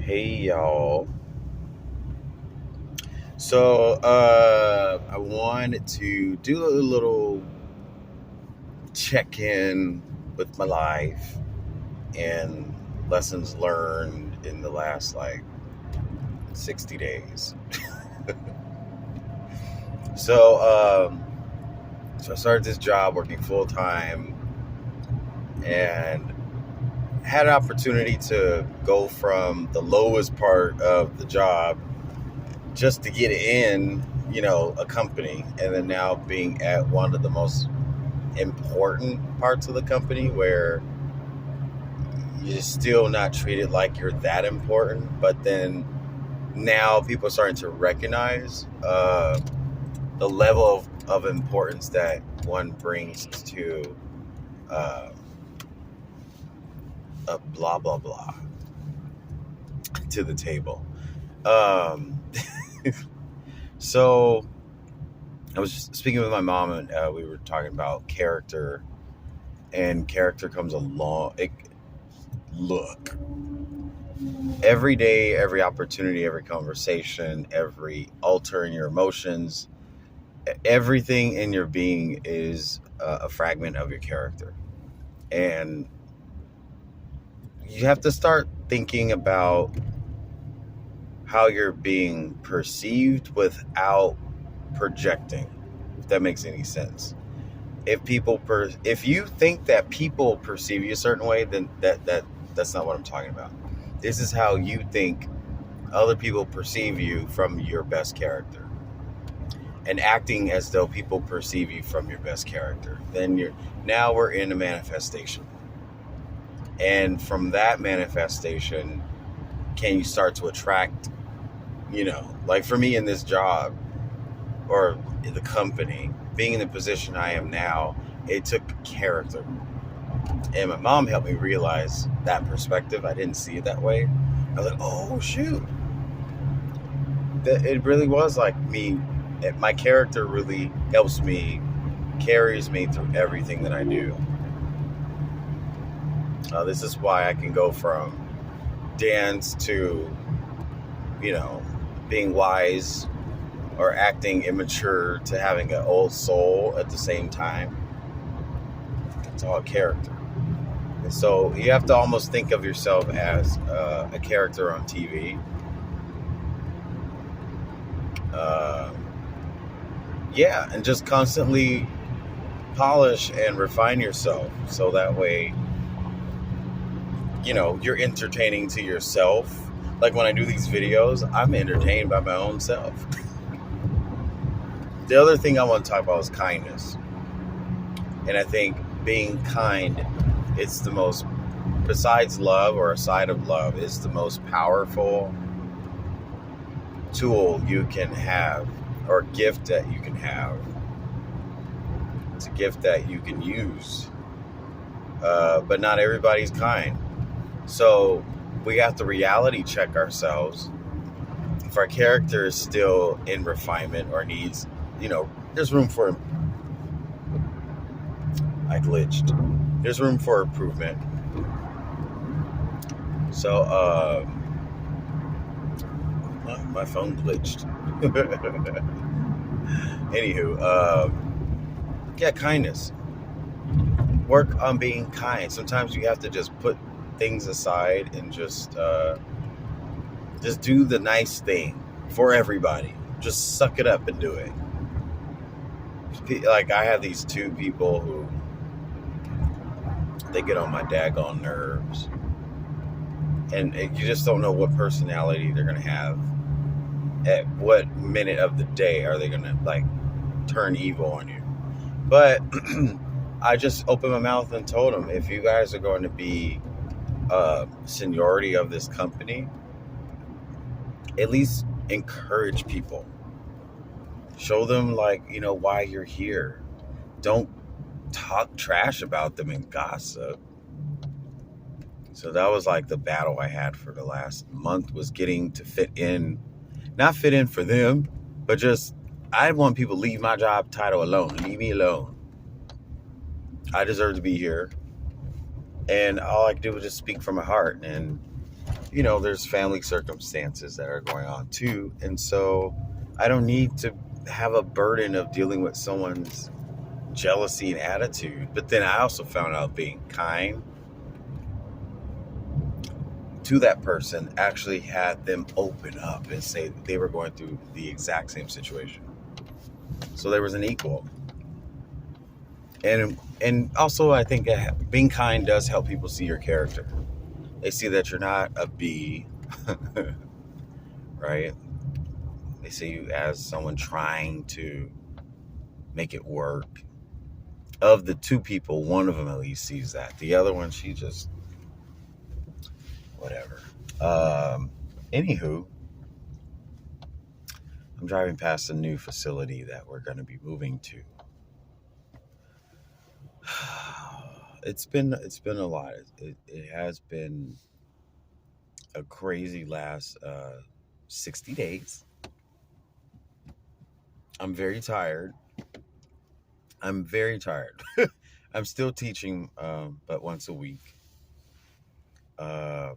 Hey y'all. I wanted to do a little check in with my life and lessons learned in the last 60 days. So, um, so I started this job working full time and had an opportunity to go from the lowest part of the job just to get in, a company, and then now being at one of the most important parts of the company where you're still not treated like you're that important, but then now people are starting to recognize the level of importance that one brings to uh, a blah blah blah to the table. Um, so I was speaking with my mom, and we were talking about character, and character comes along. Look, every day, every opportunity, every conversation, every alter in your emotions, everything in your being is a fragment of your character. And you have to start thinking about how you're being perceived without projecting, if that makes any sense. If you think that people perceive you a certain way, then that's not what I'm talking about. This is how you think other people perceive you from your best character, and acting as though people perceive you from your best character. Then we're in a manifestation. And from that manifestation, can you start to attract, like for me in this job or in the company, being in the position I am now, it took character. And my mom helped me realize that perspective. I didn't see it that way. I was like, oh, shoot. It really was like me. My character really helps me, carries me through everything that I do. This is why I can go from dance to, being wise or acting immature to having an old soul at the same time. It's all character. And so you have to almost think of yourself as a character on TV. And just constantly polish and refine yourself so that way, you're entertaining to yourself. Like when I do these videos, I'm entertained by my own self. The other thing I want to talk about is kindness. And I think being kind, it's the most, besides love or a side of love, is the most powerful tool you can have, or gift that you can have. It's a gift that you can use. But not everybody's kind. So we have to reality check ourselves. If our character is still in refinement or needs, there's room for, I glitched. There's room for improvement. So, my phone glitched. Anywho, kindness. Work on being kind. Sometimes you have to just put things aside and just do the nice thing for everybody. Just suck it up and do it. Like I have these two people who they get on my daggone nerves, and you just don't know what personality they're gonna have. At what minute of the day are they gonna turn evil on you? But I just opened my mouth and told them, if you guys are going to be seniority of this company, at least encourage people. Show them why you're here. Don't talk trash about them and gossip. So that was the battle I had for the last month, was getting to fit in. Not fit in for them, but just I want people to leave my job title alone. Leave me alone. I deserve to be here. And all I could do was just speak from my heart. And there's family circumstances that are going on too. And so I don't need to have a burden of dealing with someone's jealousy and attitude. But then I also found out being kind to that person actually had them open up and say that they were going through the exact same situation. So there was an equal. And also I think being kind does help people see your character. They see that you're not a B, right? They see you as someone trying to make it work. Of the two people, one of them at least sees that. The other one, she just, whatever. Anywho, I'm driving past a new facility that we're going to be moving to. It's been a lot. It has been a crazy last 60 days. I'm very tired. I'm still teaching, but once a week. And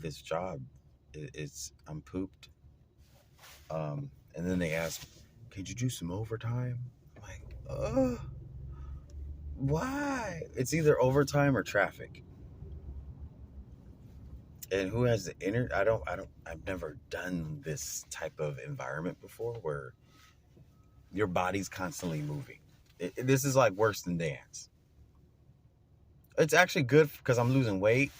this job, I'm pooped. And then they ask, "Could you do some overtime?" I'm like, why? It's either overtime or traffic. And who has the energy? I've never done this type of environment before where your body's constantly moving. This is like worse than dance. It's actually good because I'm losing weight.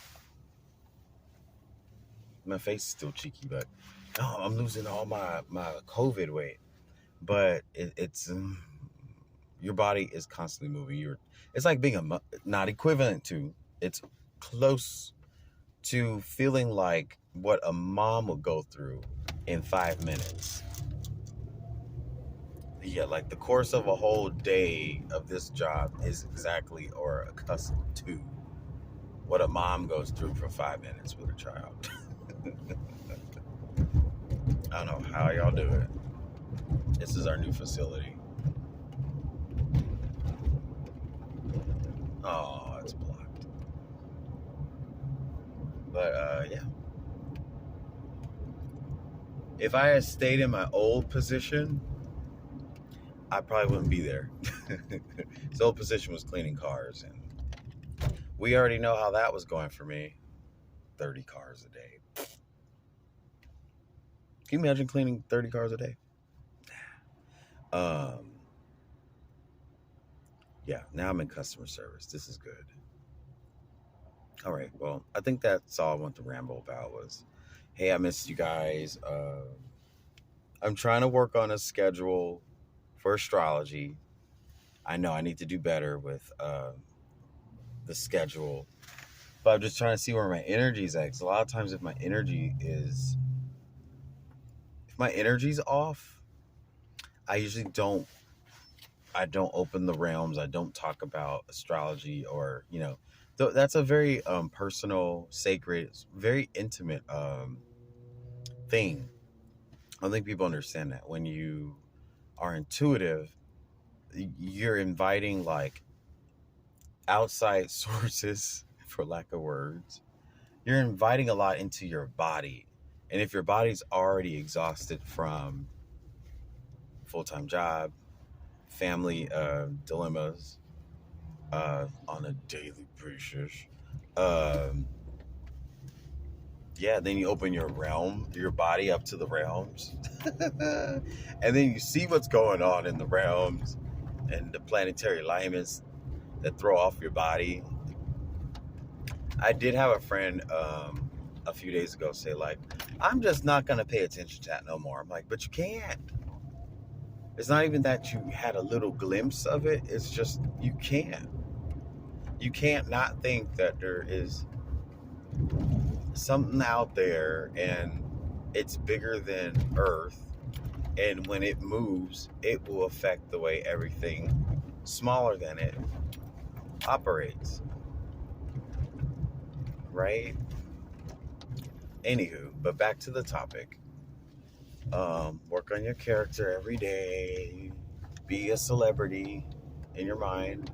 My face is still cheeky, but I'm losing all my COVID weight. But it's your body is constantly moving. It's like being not equivalent to. It's close to feeling like what a mom would go through in 5 minutes. Yeah, like the course of a whole day of this job is exactly or accustomed to what a mom goes through for 5 minutes with a child. I don't know how y'all do it. This is our new facility. Oh, it's blocked. But yeah. If I had stayed in my old position, I probably wouldn't be there. This old position was cleaning cars, and we already know how that was going for me. 30 cars a day. Can you imagine cleaning 30 cars a day? Yeah, now I'm in customer service. This is good. All right, well, I think that's all I want to ramble about was, hey, I missed you guys. I'm trying to work on a schedule for astrology. I know I need to do better with the schedule, but I'm just trying to see where my energy is at. Because a lot of times if my energy's off, I usually don't open the realms. I don't talk about astrology or, that's a very personal, sacred, very intimate thing. I don't think people understand that. When you are intuitive, you're inviting like outside sources, for lack of words. You're inviting a lot into your body. And if your body's already exhausted from full-time job, family dilemmas on a daily basis, then you open your body up to the realms. And then you see what's going on in the realms and the planetary alignments that throw off your body. I did have a friend a few days ago say, like, I'm just not going to pay attention to that no more. I'm like, but you can't. It's not even that you had a little glimpse of it. It's just you can't. You can't not think that there is something out there and it's bigger than Earth. And when it moves, it will affect the way everything smaller than it operates. Right? Anywho, but back to the topic. Work on your character every day. Be a celebrity in your mind.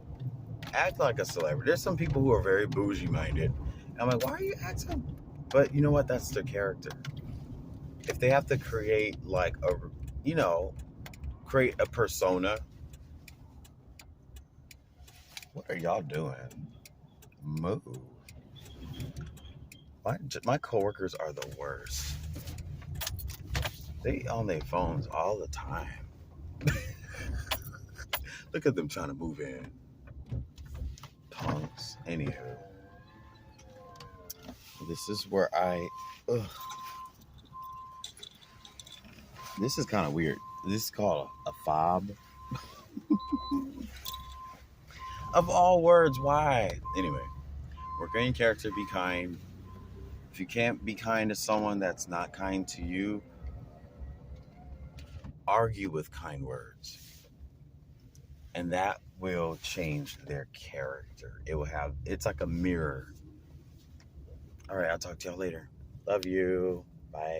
Act like a celebrity. There's some people who are very bougie minded. I'm like, why are you acting But you know what? That's their character. If they have to create like you know, create a persona. What are y'all doing? Move. My coworkers are the worst. They on their phones all the time. Look at them trying to move in. Punks. Anywho, this is where ugh, this is kind of weird. This is called a fob. Of all words, why? Anyway, work on your character, be kind. If you can't be kind to someone that's not kind to you, argue with kind words. And that will change their character. It's like a mirror. All right, I'll talk to y'all later. Love you. Bye.